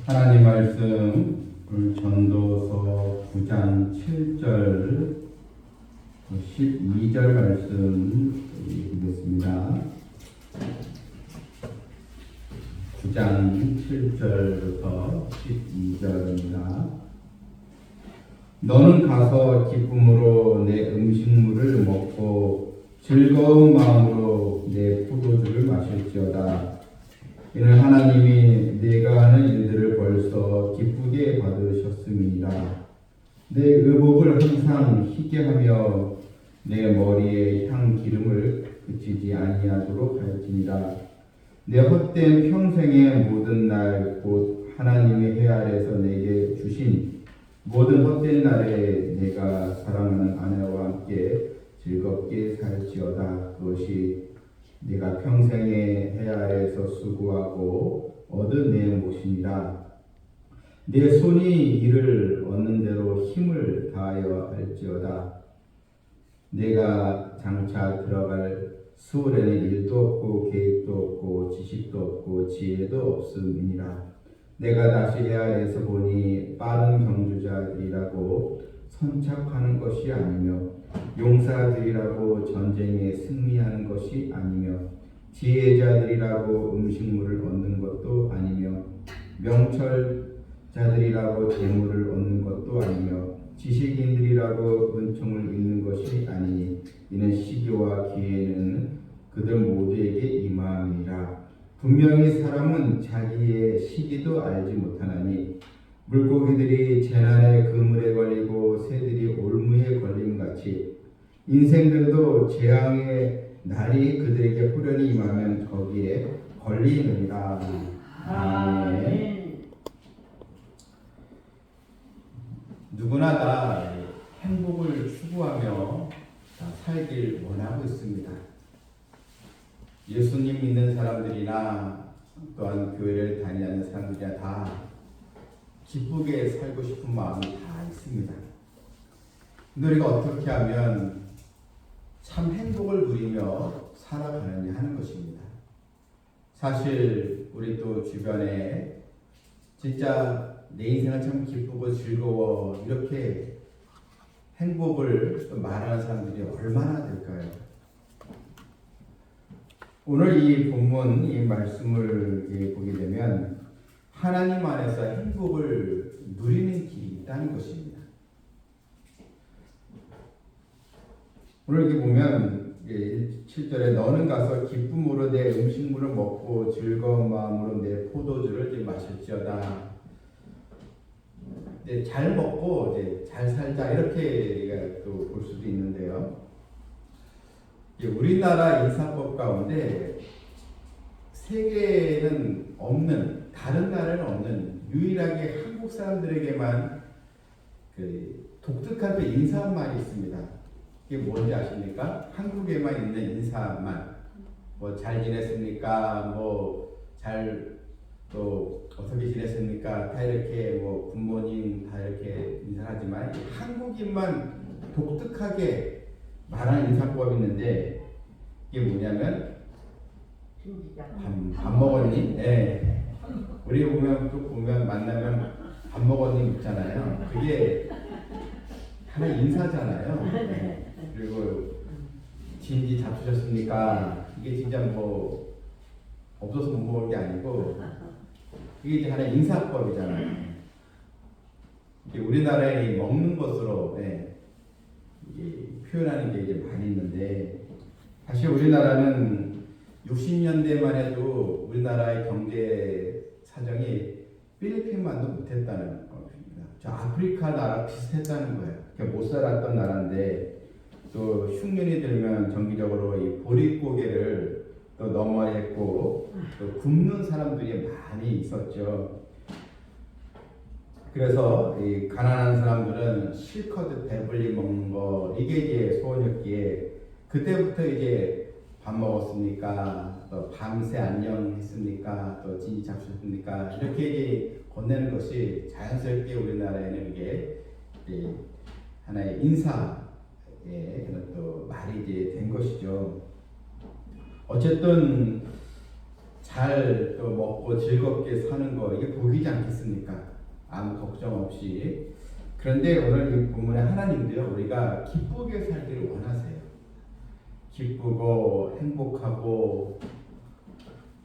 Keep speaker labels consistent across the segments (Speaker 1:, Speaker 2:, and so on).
Speaker 1: 하나님 말씀 전도서 9장 7절 12절 말씀 읽겠습니다. 9장 7절부터 12절입니다. 너는 가서 기쁨으로 내 음식물을 먹고 즐거운 마음으로 내 포도주를 마실지어다. 이는 하나님이 내가 하는 일들을 벌써 기쁘게 받으셨음이니라. 내 의복을 항상 희게 하며 내 머리에 향 기름을 그치지 아니하도록 할지니라. 내 헛된 평생의 모든 날 곧 하나님의 해 아래서 내게 주신 모든 헛된 날에 내가 사랑하는 아내와 함께 즐겁게 살지어다. 그것이 네가 평생의 해 아래에서 수고하고 얻은 내 몫이니라. 내 손이 이를 얻는 대로 힘을 다하여 할지어다. 내가 장차 들어갈 수월에는 일도 없고 계획도 없고 지식도 없고 지혜도 없음이니라. 내가 다시 해 아래에서 보니 빠른 경주자들이라고 선착하는 것이 아니며 용사들이라고 전쟁에 승리하는 것이 아니며 지혜자들이라고 음식물을 얻는 것도 아니며 명철자들이라고 재물을 얻는 것도 아니며 지식인들이라고 은총을 입는 것이 아니니 이는 시기와 기회는 그들 모두에게 임함이라. 분명히 사람은 자기의 시기도 알지 못하나니 물고기들이 재난의 그물에 걸리고 새들이 올무에 걸림같이 인생들도 재앙의 날이 그들에게 후련히 임하면 거기에 걸리느니라. 아멘. 누구나 다 행복을 추구하며 살길 원하고 있습니다. 예수님 믿는 사람들이나 또한 교회를 다니는 사람들이나 다 기쁘게 살고 싶은 마음이 다 있습니다. 근데 우리가 어떻게 하면 참 행복을 누리며 살아가느냐 하는 것입니다. 사실 우리 또 주변에 진짜 내 인생은 참 기쁘고 즐거워 이렇게 행복을 말하는 사람들이 얼마나 될까요? 오늘 이 본문, 이 말씀을 보게 되면 하나님 안에서 행복을 누리는 길이 있다는 것입니다. 오늘 이렇게 보면 7절에 너는 가서 기쁨으로 내 음식물을 먹고 즐거운 마음으로 내 포도주를 마실지어다. 잘 먹고 잘 살자 이렇게 또 볼 수도 있는데요. 우리나라 인사법 가운데 세계에는 없는, 다른 나라에는 없는 유일하게 한국 사람들에게만 독특한 인사말이 있습니다. 이게 뭔지 아십니까? 한국에만 있는 인사말. 뭐 잘 지냈습니까? 또 어떻게 지냈습니까? 다 이렇게 굿모닝 다 이렇게 인사하지만 한국인만 독특하게 말하는 인사법이 있는데 이게 뭐냐면 밥 먹었니? 네. 우리 보면 만나면 밥 먹었니 묻잖아요. 그게 하나 인사잖아요. 네. 그리고 진지 잡수셨습니까? 이게 진짜 없어서 못 먹은 게 아니고 이게 이제 하나의 인사법이잖아요. 이게 우리나라에 먹는 것으로 이게 표현하는 게 이제 많이 있는데 사실 우리나라는 60년대만 해도 우리나라의 경제 사정이 필리핀만도 못했다는 겁니다. 저 아프리카 나라 비슷했다는 거예요. 그러니까 못 살았던 나라인데 또 흉년이 들면 정기적으로 이 보릿고개를 또 넘어야 했고 또 굶는 사람들이 많이 있었죠. 그래서 이 가난한 사람들은 실컷 배불리 먹는 거 이게 이제 소원이었기에 그때부터 이제 밥 먹었습니까? 또 밤새 안녕했습니까? 또 진지 잡수셨습니까? 이렇게 이제 건네는 것이 자연스럽게 우리나라에는 이게 하나의 인사의 또 말이 이제 된 것이죠. 어쨌든 잘 또 먹고 즐겁게 사는 거 이게 복이지 않겠습니까? 아무 걱정 없이. 그런데 오늘 이 본문에 하나님도요 우리가 기쁘게 살기를 원하세요. 기쁘고 행복하고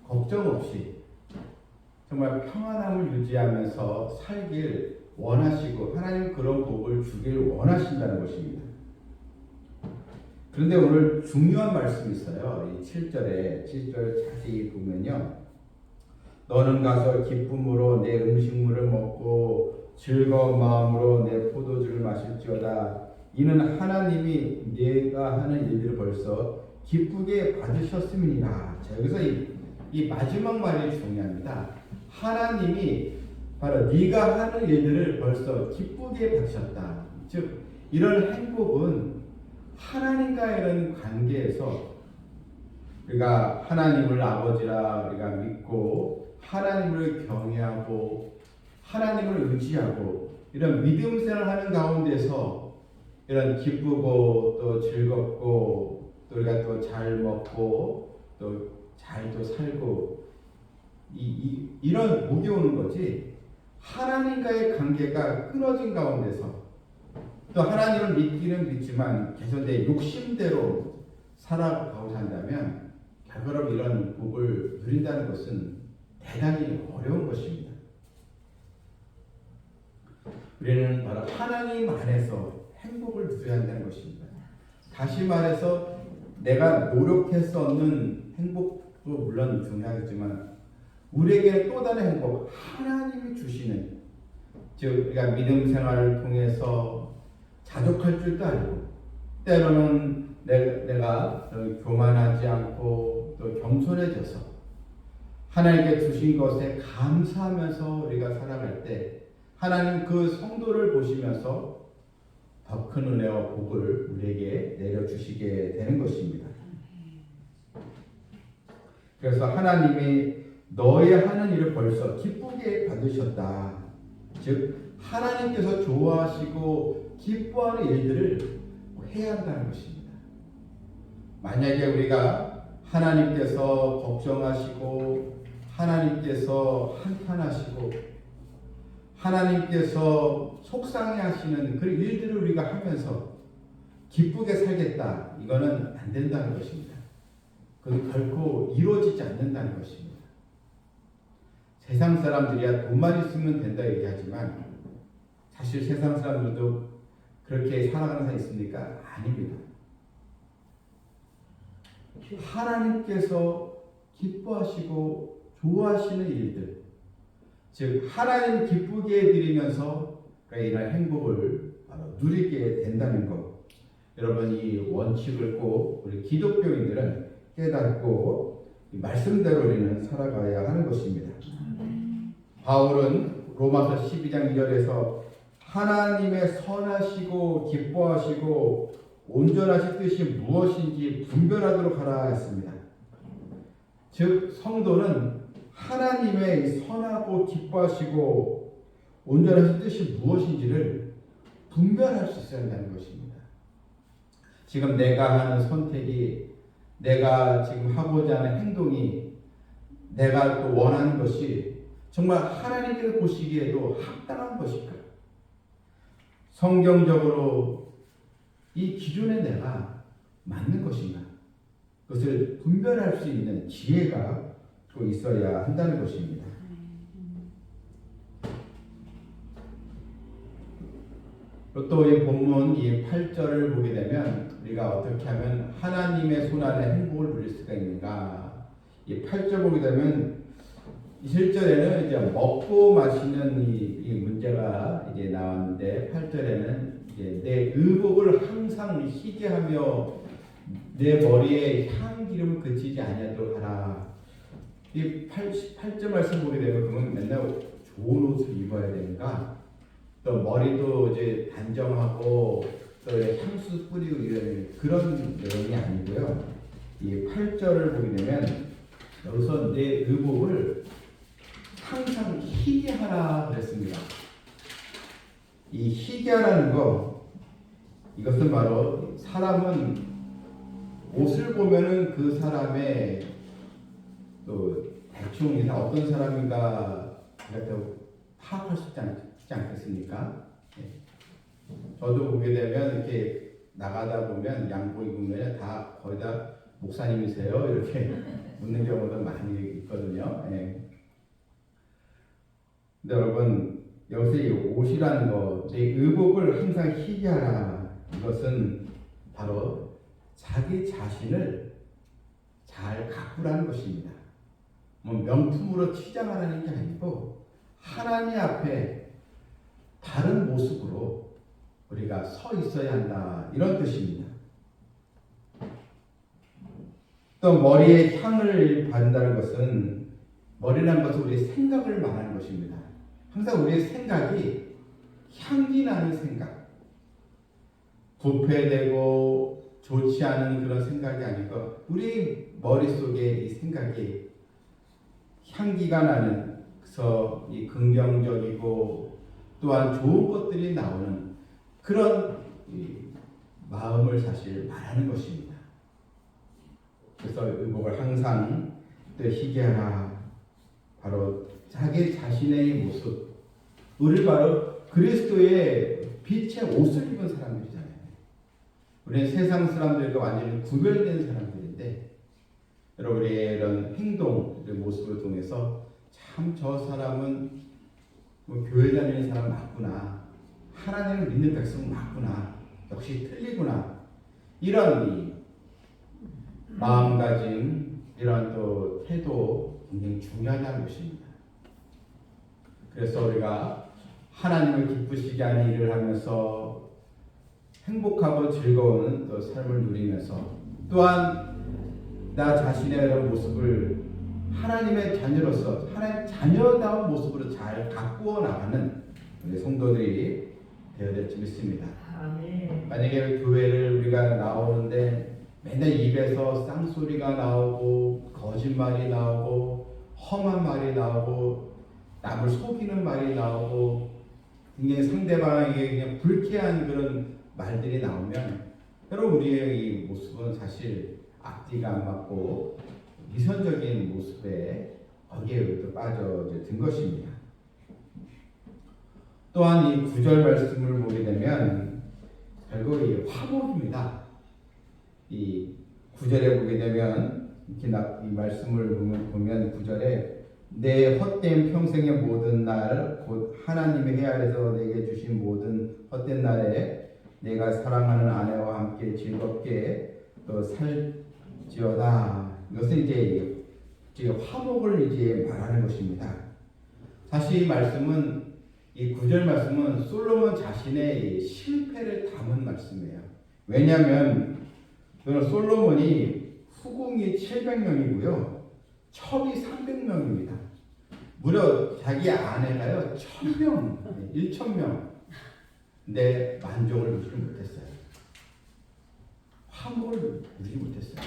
Speaker 1: 걱정 없이 정말 평안함을 유지하면서 살길 원하시고 하나님 그런 복을 주길 원하신다는 것입니다. 그런데 오늘 중요한 말씀이 있어요. 이 7절 자세히 보면요. 너는 가서 기쁨으로 내 음식물을 먹고 즐거운 마음으로 내 포도주를 마실지어다. 이는 하나님이 네가 하는 일들을 벌써 기쁘게 받으셨음이니라. 자, 여기서 이 마지막 말이 중요합니다. 하나님이 바로 네가 하는 일들을 벌써 기쁘게 받으셨다. 즉 이런 행복은 하나님과의 이런 관계에서 우리가 하나님을 아버지라 우리가 믿고 하나님을 경외하고 하나님을 의지하고 이런 믿음 생활을 하는 가운데서 이런 기쁘고 또 즐겁고 또 우리가 또 잘 먹고 또 잘 또 살고 이런 복이 오는 거지 하나님과의 관계가 끊어진 가운데서 또 하나님을 믿기는 믿지만 계속 내 욕심대로 살아가고자 한다면 결과로 이런 복을 누린다는 것은 대단히 어려운 것입니다. 우리는 바로 하나님 안에서 행복을 누려야 한다는 것입니다. 다시 말해서 내가 노력해서 얻는 행복도 물론 중요하겠지만 우리에게 또 다른 행복, 하나님이 주시는 즉 우리가 믿음 생활을 통해서 자족할 줄도 알고 때로는 내가 교만하지 않고 또 겸손해져서 하나님께 주신 것에 감사하면서 우리가 살아갈 때 하나님 그 성도를 보시면서 더 큰 은혜와 복을 우리에게 내려주시게 되는 것입니다. 그래서 하나님이 너의 하는 일을 벌써 기쁘게 받으셨다. 즉 하나님께서 좋아하시고 기뻐하는 일들을 해야 한다는 것입니다. 만약에 우리가 하나님께서 걱정하시고 하나님께서 한탄하시고 하나님께서 속상해하시는 그런 일들을 우리가 하면서 기쁘게 살겠다. 이거는 안 된다는 것입니다. 그건 결코 이루어지지 않는다는 것입니다. 세상 사람들이야 돈만 있으면 된다 얘기하지만 사실 세상 사람들도 그렇게 살아가는 사람이 있습니까? 아닙니다. 하나님께서 기뻐하시고 좋아하시는 일들, 즉 하나님 기쁘게 해드리면서 이런 행복을 누리게 된다는 것. 여러분 이 원칙을 꼭 우리 기독교인들은 깨닫고 말씀대로 우리는 살아가야 하는 것입니다. 바울은 로마서 12장 2절에서 하나님의 선하시고 기뻐하시고 온전하신 뜻이 무엇인지 분별하도록 하라 했습니다. 즉 성도는 하나님의 선하고 기뻐하시고 온전하신 뜻이 무엇인지를 분별할 수 있어야 한다는 것입니다. 지금 내가 하는 선택이 내가 지금 하고자 하는 행동이 내가 또 원하는 것이 정말 하나님께서 보시기에도 합당한 것일까? 성경적으로 이 기준에 내가 맞는 것인가? 그것을 분별할 수 있는 지혜가 또 있어야 한다는 것입니다. 또 이 본문 이 8절을 보게 되면 우리가 어떻게 하면 하나님의 손안에 행복을 누릴 수가 있는가? 이 8절 보게 되면 7절에는 이제 먹고 마시는 이 문제가 이제 나왔는데 8절에는 이제 내 의복을 항상 희게하며 내 머리에 향기름을 그치지 아니하도록 하라. 이 8절 말씀 보게 되면 그러면 맨날 좋은 옷을 입어야 되는가? 또 머리도 이제 단정하고 또 향수 뿌리고 이런 그런 내용이 아니고요. 이 8절을 보게 되면 여기서 내 의복을 항상 희게 하라 그랬습니다. 이 희게 하라는 거 이것은 바로 사람은 옷을 보면은 그 사람의 또 대충 이 사람 어떤 사람인가 파악할 수 있지 않겠습니까? 예. 저도 보게 되면 이렇게 나가다 보면 양복 입으면 다 거의 다 목사님이세요? 이렇게 묻는 경우도 많이 있거든요. 예. 근데 여러분 여기서 이 옷이라는 거, 내 의복을 항상 희게 하라. 이것은 바로 자기 자신을 잘 가꾸라는 것입니다. 뭐 명품으로 치장하라는 게 아니고 하나님 앞에 다른 모습으로 우리가 서 있어야 한다, 이런 뜻입니다. 또 머리에 향을 바른다는 것은, 머리라는 것은 우리의 생각을 말하는 것입니다. 항상 우리의 생각이 향기 나는 생각, 부패되고 좋지 않은 그런 생각이 아니고 우리 머릿속에 이 생각이 향기가 나는, 그래서 이 긍정적이고 또한 좋은 것들이 나오는 그런 마음을 사실 말하는 것입니다. 그래서 의복을 항상 또 희게 하라. 바로 자기 자신의 모습, 우리 바로 그리스도의 빛의 옷을 입은 사람들이잖아요. 우리는 세상 사람들과 완전히 구별된 사람들인데, 여러분 우리의 이런 행동, 모습을 통해서 참 저 사람은 뭐 교회 다니는 사람 맞구나, 하나님을 믿는 백성 맞구나, 역시 틀리구나, 이런 이 마음가짐, 이런 또 태도 굉장히 중요하다는 것입니다. 그래서 우리가 하나님을 기쁘시게 하는 일을 하면서 행복하고 즐거운 또 삶을 누리면서, 또한 나 자신의 이런 모습을 하나님의 자녀로서 하나님 자녀다운 모습으로 잘 가꾸어 나가는 우리 성도들이 되어야 될지 믿습니다. 만약에 교회를 우리가 나오는데 맨날 입에서 쌍소리가 나오고 거짓말이 나오고 험한 말이 나오고 남을 속이는 말이 나오고 굉장히 상대방에게 그냥 불쾌한 그런 말들이 나오면, 여러분 우리의 이 모습은 사실 앞뒤가 안 맞고 미선적인 모습에 거기에 빠져든 것입니다. 또한 이 9절 말씀을 보게 되면 결국 이 화목입니다. 이 9절에 보게 되면 이렇게 이 말씀을 보면 9절에 내 헛된 평생의 모든 날, 곧 하나님의 해아에서 내게 주신 모든 헛된 날에 내가 사랑하는 아내와 함께 즐겁게 또 살지어다. 이것은 이제 화목을 이제 말하는 것입니다. 사실 이 말씀은, 이 9절 말씀은 솔로몬 자신의 실패를 담은 말씀이에요. 왜냐하면 솔로몬이 후궁이 700명이고요. 첩이 300명입니다. 무려 자기 아내가요 1000명, 1000명. 근데 만족을 누리지 못했어요. 화목을 누리지 못했어요.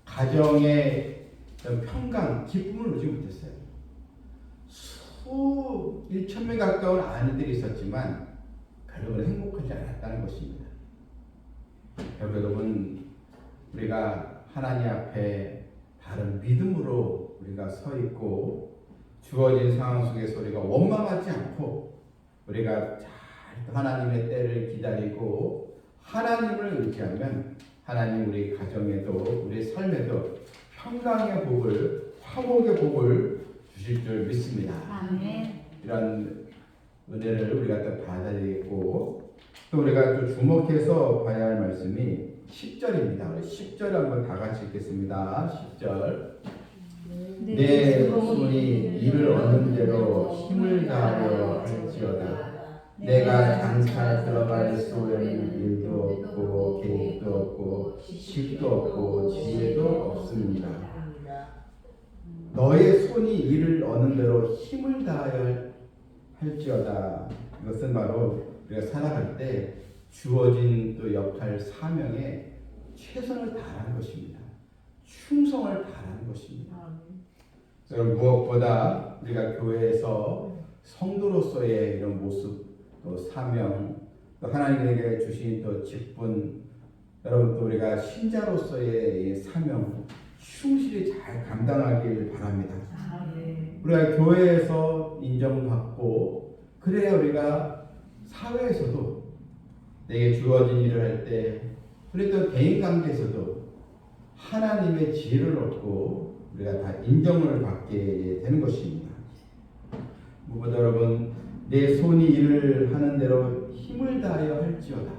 Speaker 1: 가정의 평강, 기쁨을 누리지 못했어요. 1000명 가까운 아내들이 있었지만 별로 행복하지 않았다는 것입니다. 여러분, 우리가 하나님 앞에 바른 믿음으로 우리가 서 있고 주어진 상황 속에서 우리가 원망하지 않고 우리가 잘 하나님의 때를 기다리고 하나님을 의지하면 하나님 우리 가정에도 우리 삶에도 평강의 복을, 화목의 복을 주실 줄 믿습니다.
Speaker 2: 아멘.
Speaker 1: 이런 은혜를 우리가 또 받아들이고, 또 우리가 또 주목해서 봐야 할 말씀이 10절입니다. 우리 10절 한번 다 같이 읽겠습니다. 10절. 내 손이 이를 얻는 대로 힘을 다하여 할지어다. 내가 장차 들어갈 소에는 일도 없고 계획도 없고 식도 없고 지혜도 없습니다. 너의 손이 이를 얻는 대로 힘을 다하여 할지어다. 이것은 바로 우리가 살아갈 때 주어진 또 역할, 사명에 최선을 다하는 것입니다. 충성을 다하는 것입니다. 여러분, 무엇보다 우리가 교회에서 성도로서의 이런 모습, 또 사명, 또 하나님에게 주신 또 직분, 여러분 또 우리가 신자로서의 사명, 충실히 잘 감당하길 바랍니다.
Speaker 2: 네.
Speaker 1: 우리가 교회에서 인정받고 그래야 우리가 사회에서도 내게 주어진 일을 할 때 그리고 또 대인 관계에서도 하나님의 지혜를 얻고 우리가 다 인정을 받게 되는 것입니다. 무엇보다 여러분 내 손이 일을 하는 대로 힘을 다하여 할지어다.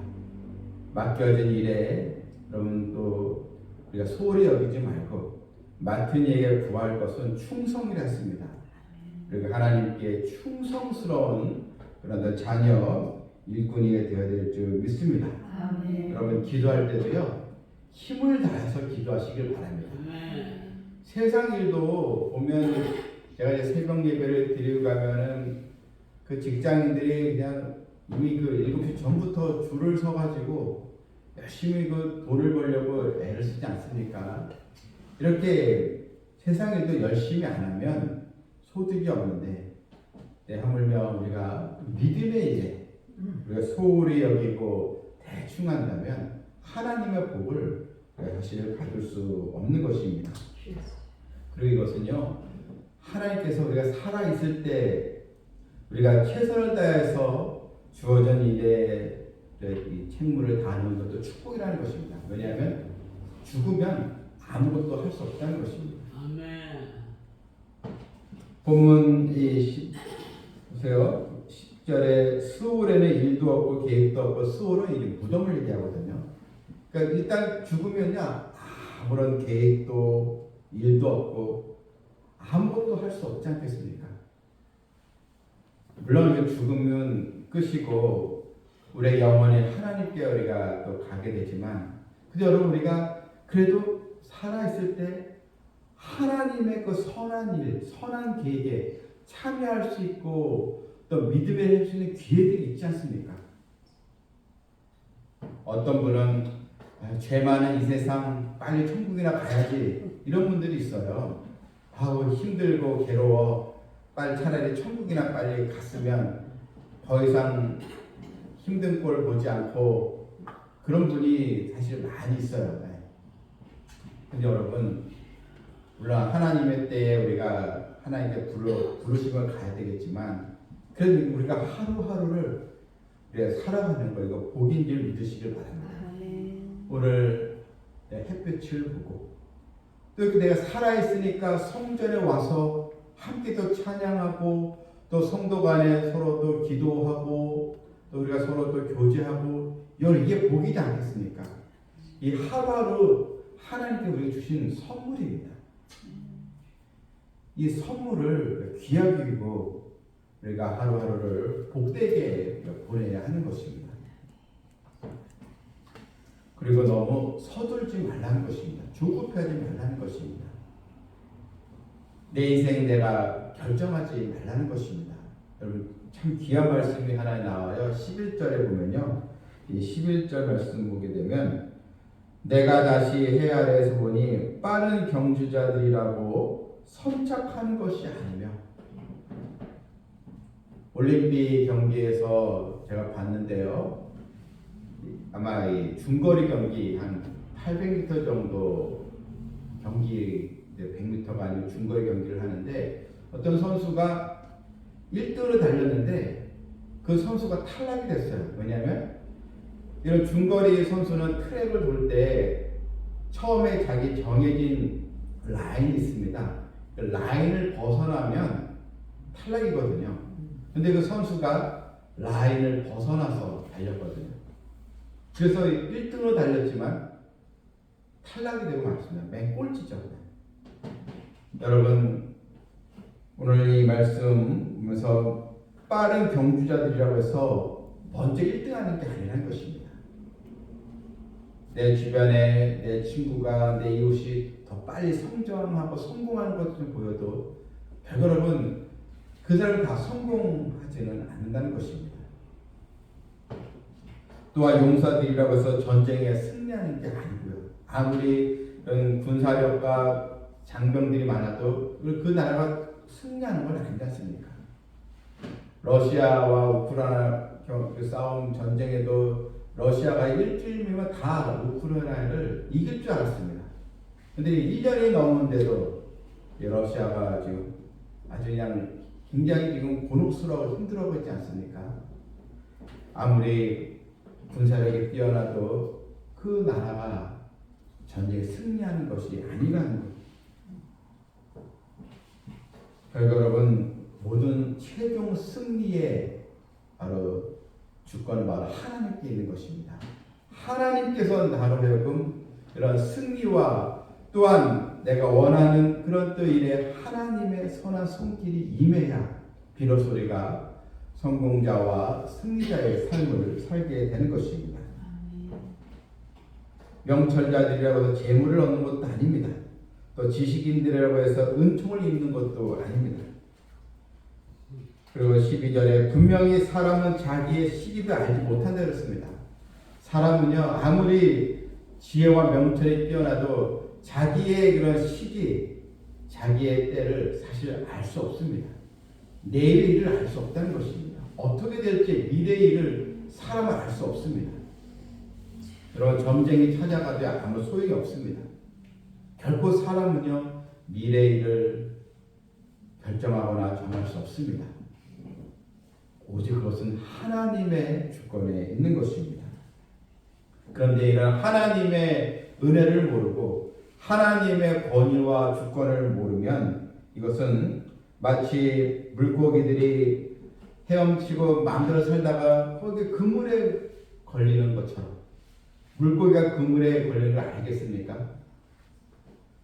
Speaker 1: 맡겨진 일에 여러분 또 우리가 소홀히 여기지 말고 맡은 이에게 구할 것은 충성이라 했습니다. 그리고 하나님께 충성스러운 그런 자녀 일꾼이 되어야 될 줄 믿습니다.
Speaker 2: 아멘.
Speaker 1: 여러분 기도할 때도요 힘을 다해서 기도하시길 바랍니다. 세상 일도 보면 제가 이제 새벽 예배를 드리고 가면은 그 직장인들이 그냥 이미 그 7시 전부터 줄을 서가지고 열심히 그 돈을 벌려고 애를 쓰지 않습니까? 이렇게 세상 일도 열심히 안 하면 소득이 없는데 하물며 우리가 믿음의 일에 우리가 소홀히 여기고 대충 한다면 하나님의 복을 사실 받을 수 없는 것입니다. 그리고 이것은요 하나님께서 우리가 살아있을 때 우리가 최선을 다해서 주어진 일에 이 책무를 다하는 것도 축복이라는 것입니다. 왜냐하면 죽으면 아무것도 할 수 없다는 것입니다.
Speaker 3: 아멘.
Speaker 1: 본문 보세요. 10절에 스올에는 일도 없고 계획도 없고 스올은 이게 무덤을 얘기하거든요. 그러니까 일단 죽으면요 아무런 계획도 일도 없고 아무것도 할 수 없지 않겠습니까? 물론 죽으면 끝이고 우리의 영혼이 하나님께 우리가 또 가게 되지만 근데 여러분 우리가 그래도 살아있을 때 하나님의 그 선한 일, 선한 계획에 참여할 수 있고 또 믿음에 할 수 있는 기회들이 있지 않습니까? 어떤 분은 죄 많은 이 세상 빨리 천국이나 가야지 이런 분들이 있어요. 아우 힘들고 괴로워 빨리 차라리 천국이나 빨리 갔으면 더 이상 힘든 꼴 보지 않고 그런 분이 사실 많이 있어요. 근데 여러분 물론 하나님의 때에 우리가 하나님께 부르심을 가야 되겠지만 그래도 우리가 하루하루를 우리가 살아가는 거 이거 복인 줄 믿으시길 바랍니다. 오늘 햇볕을 보고 또 이렇게 내가 살아있으니까 성전에 와서 함께 또 찬양하고 또 성도 간에 서로 또 기도하고 또 우리가 서로 또 교제하고 이게 복이지 않겠습니까? 이 하루하루 하나님께 우리가 주신 선물입니다. 이 선물을 귀하게 여기고 우리가 하루하루를 복되게 보내야 하는 것입니다. 그리고 너무 서둘지 말라는 것입니다. 조급하지 말라는 것입니다. 내 인생 내가 결정하지 말라는 것입니다. 여러분 참 귀한 말씀이 하나 나와요. 11절에 보면요. 이 11절 말씀 보게 되면 내가 다시 해 아래에서 보니 빠른 경주자들이라고 선착하는 것이 아니며 올림픽 경기에서 제가 봤는데요. 아마 이 중거리 경기 한 800m 정도 경기 100m가 아니고 중거리 경기를 하는데 어떤 선수가 1등으로 달렸는데 그 선수가 탈락이 됐어요. 왜냐하면 이런 중거리 선수는 트랙을 돌 때 처음에 자기 정해진 라인이 있습니다. 그 라인을 벗어나면 탈락이거든요. 근데 그 선수가 라인을 벗어나서 달렸거든요. 그래서 1등으로 달렸지만 탈락이 되고 말습니다. 맨 꼴찌죠. 여러분 오늘 이 말씀 보면서 빠른 경주자들이라고 해서 먼저 1등하는 게 아니라는 것입니다. 내 주변에 내 친구가 내 이웃이 더 빨리 성장하고 성공하는 것을 좀 보여도 결국 여러분 그 사람이 다 성공하지는 않는다는 것입니다. 또한 용사들이라고 해서 전쟁에 승리하는 게 아니고요. 아무리 군사력과 장병들이 많아도 그 나라가 승리하는 건 아니지 않습니까? 러시아와 우크라이나 싸움 전쟁에도 러시아가 일주일이면 다 우크라이나를 이길 줄 알았습니다. 근데 1년이 넘었는데도 러시아가 지금 아주 그냥 굉장히 지금 곤혹스러워 힘들어하고 있지 않습니까? 아무리 군사력이 뛰어나도 그 나라가 전쟁에 승리하는 것이 아니라는 것. 결국 여러분, 모든 최종 승리의 바로 주권은 바로 하나님께 있는 것입니다. 하나님께서 나로 하여금 이런 승리와 또한 내가 원하는 그런 또 일에 하나님의 선한 손길이 임해야 비로소 우리가 성공자와 승리자의 삶을 살게 되는 것입니다. 명철자들이라고 해서 재물을 얻는 것도 아닙니다. 또 지식인들이라고 해서 은총을 입는 것도 아닙니다. 그리고 12절에 분명히 사람은 자기의 시기를 알지 못한다 그랬습니다. 사람은요, 아무리 지혜와 명철이 뛰어나도 자기의 그런 시기, 자기의 때를 사실 알 수 없습니다. 내일 일을 알 수 없다는 것입니다. 어떻게 될지 미래의 일을 사람은 알 수 없습니다. 여러분, 점쟁이 찾아가도 아무 소용이 없습니다. 결코 사람은요, 미래의 일을 결정하거나 정할 수 없습니다. 오직 그것은 하나님의 주권에 있는 것입니다. 그런데 이런 하나님의 은혜를 모르고 하나님의 권위와 주권을 모르면 이것은 마치 물고기들이 헤엄치고 마음대로 살다가 거기 그물에 걸리는 것처럼, 물고기가 그물에 걸리는 걸 알겠습니까?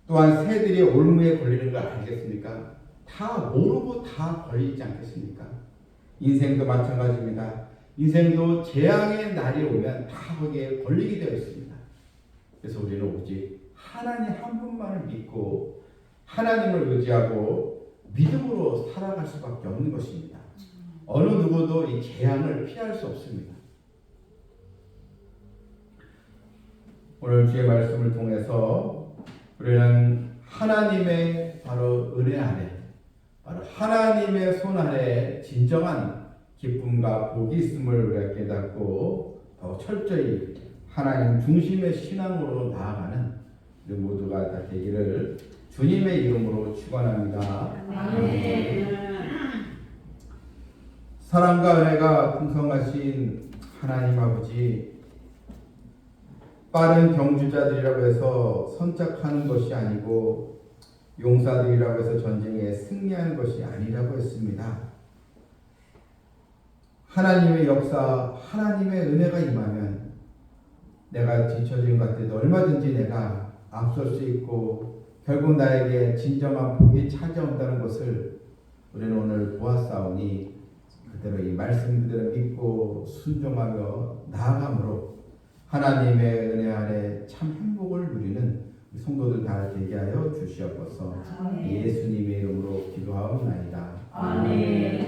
Speaker 1: 또한 새들이 올무에 걸리는 걸 알겠습니까? 다 모르고 다 걸리지 않겠습니까? 인생도 마찬가지입니다. 인생도 재앙의 날이 오면 다 거기에 걸리게 되어 있습니다. 그래서 우리는 오직 하나님 한 분만을 믿고 하나님을 의지하고 믿음으로 살아갈 수밖에 없는 것입니다. 어느 누구도 이 재앙을 피할 수 없습니다. 오늘 주의 말씀을 통해서 우리는 하나님의 바로 은혜 아래, 바로 하나님의 손 아래 진정한 기쁨과 복이 있음을 우리가 깨닫고 더 철저히 하나님 중심의 신앙으로 나아가는 우리 모두가 다 되기를 주님의 이름으로 축원합니다. 사랑과 은혜가 풍성하신 하나님 아버지, 빠른 경주자들이라고 해서 선착하는 것이 아니고 용사들이라고 해서 전쟁에 승리하는 것이 아니라고 했습니다. 하나님의 역사, 하나님의 은혜가 임하면 내가 뒤처진 것 같아도 얼마든지 내가 앞설 수 있고 결국 나에게 진정한 복이 찾아온다는 것을 우리는 오늘 보았사오니 그대로 이 말씀 그대로 믿고 순종하며 나아감으로 하나님의 은혜 아래 참 행복을 누리는 성도들 다 되게 하여 주시옵소서. 예수님의 이름으로 기도하옵나이다. 아멘.